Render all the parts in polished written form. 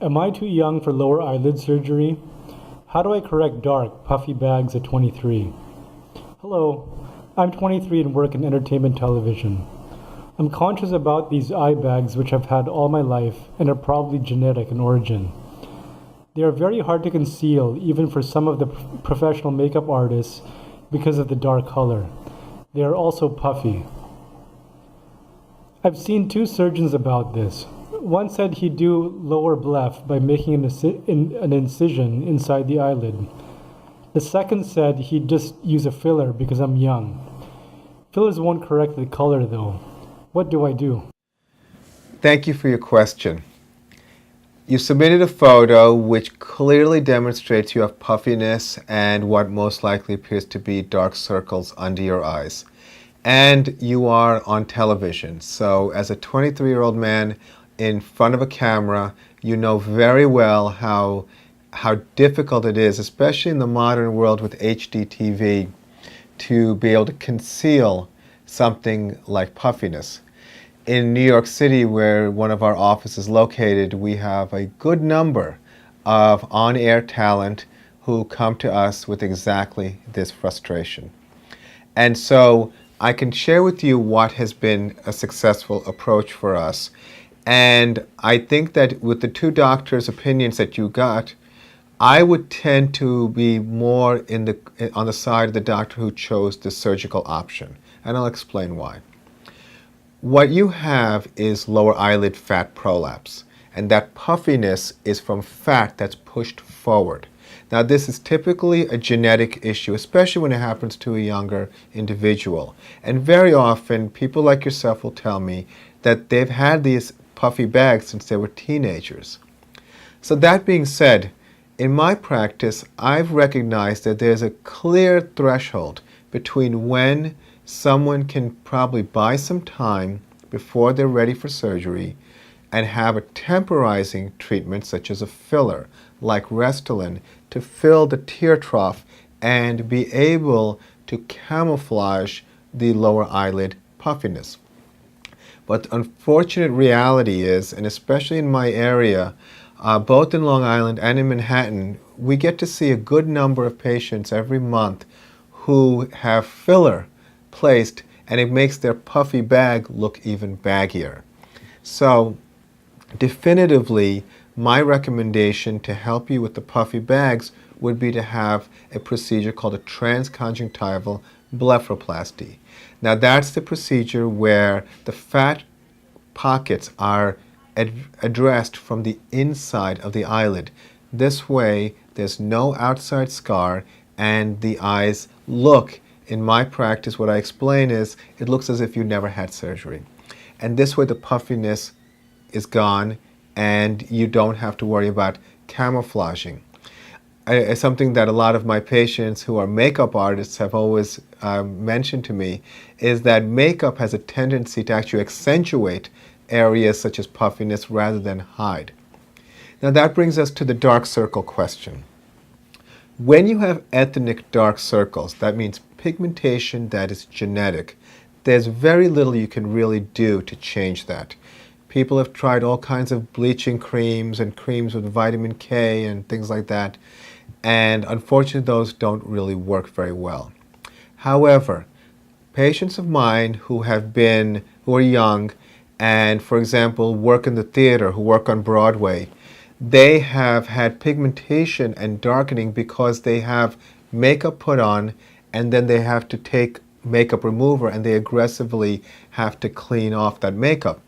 Am I too young for lower eyelid surgery? How do I correct dark, puffy bags at 23? Hello, I'm 23 and work in entertainment television. I'm conscious about these eye bags which I've had all my life and are probably genetic in origin. They are very hard to conceal even for some of the professional makeup artists because of the dark color. They are also puffy. I've seen two surgeons about this. One said he'd do lower bleph by making an incision inside the eyelid. The second said he'd just use a filler because I'm young. Fillers won't correct the color though. What do I do? Thank you for your question. You submitted a photo which clearly demonstrates you have puffiness and what most likely appears to be dark circles under your eyes. And you are on television. So as a 23-year-old man in front of a camera, you know very well how difficult it is, especially in the modern world with HD TV, to be able to conceal something like puffiness. In New York City, where one of our offices is located, we have a good number of on-air talent who come to us with exactly this frustration. And so I can share with you what has been a successful approach for us. And I think that with the two doctors' opinions that you got, I would tend to be more on the side of the doctor who chose the surgical option. And I'll explain why. What you have is lower eyelid fat prolapse. And that puffiness is from fat that's pushed forward. Now, this is typically a genetic issue, especially when it happens to a younger individual. And very often, people like yourself will tell me that they've had these puffy bags since they were teenagers. So that being said, in my practice, I've recognized that there's a clear threshold between when someone can probably buy some time before they're ready for surgery and have a temporizing treatment such as a filler like Restylane to fill the tear trough and be able to camouflage the lower eyelid puffiness. But the unfortunate reality is, and especially in my area, both in Long Island and in Manhattan, we get to see a good number of patients every month who have filler placed, and it makes their puffy bag look even baggier. So definitively, my recommendation to help you with the puffy bags would be to have a procedure called a transconjunctival blepharoplasty. Now that's the procedure where the fat pockets are addressed from the inside of the eyelid. This way there's no outside scar and the eyes look, in my practice what I explain is, it looks as if you never had surgery. And this way the puffiness is gone and you don't have to worry about camouflaging. Something that a lot of my patients who are makeup artists have always mentioned to me is that makeup has a tendency to actually accentuate areas such as puffiness rather than hide. Now that brings us to the dark circle question. When you have ethnic dark circles, that means pigmentation that is genetic, there's very little you can really do to change that. People have tried all kinds of bleaching creams and creams with vitamin K and things like that, and unfortunately those don't really work very well. However, patients of mine who are young and, for example, work in the theater, who work on Broadway, they have had pigmentation and darkening because they have makeup put on and then they have to take makeup remover and they aggressively have to clean off that makeup.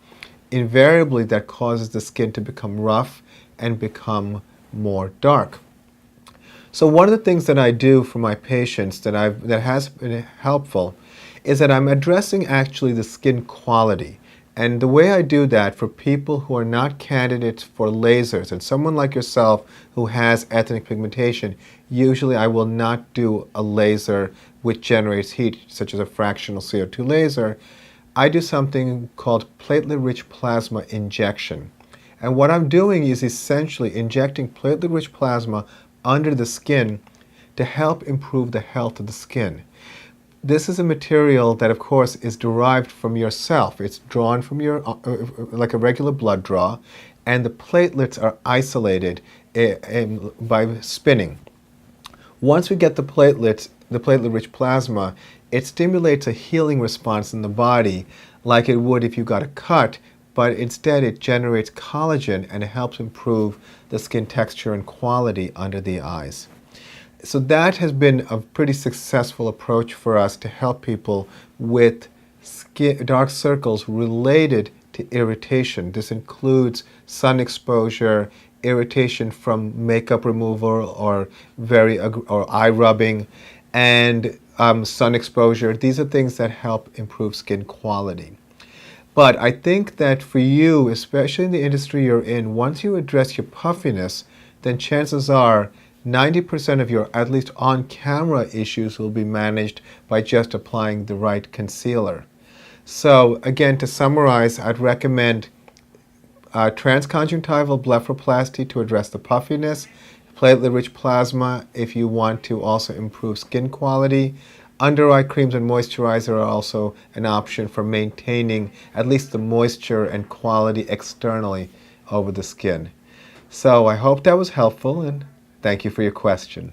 Invariably, that causes the skin to become rough and become more dark. So one of the things that I do for my patients that has been helpful is that I'm addressing actually the skin quality. And the way I do that for people who are not candidates for lasers, and someone like yourself who has ethnic pigmentation, usually I will not do a laser which generates heat, such as a fractional CO2 laser. I do something called platelet-rich plasma injection. And what I'm doing is essentially injecting platelet-rich plasma under the skin to help improve the health of the skin. This is a material that, of course, is derived from yourself. It's drawn from your, like a regular blood draw, and the platelets are isolated by spinning. Once we get the platelets, the platelet-rich plasma, it stimulates a healing response in the body like it would if you got a cut, but instead it generates collagen and it helps improve the skin texture and quality under the eyes. So that has been a pretty successful approach for us to help people with dark circles related to irritation. This includes sun exposure, irritation from makeup removal or eye rubbing, and sun exposure. These are things that help improve skin quality. But I think that for you, especially in the industry you're in, once you address your puffiness, then chances are 90% of your, at least on-camera issues, will be managed by just applying the right concealer. So again, to summarize, I'd recommend transconjunctival blepharoplasty to address the puffiness, platelet-rich plasma if you want to also improve skin quality. Under-eye creams and moisturizer are also an option for maintaining at least the moisture and quality externally over the skin. So I hope that was helpful, and thank you for your question.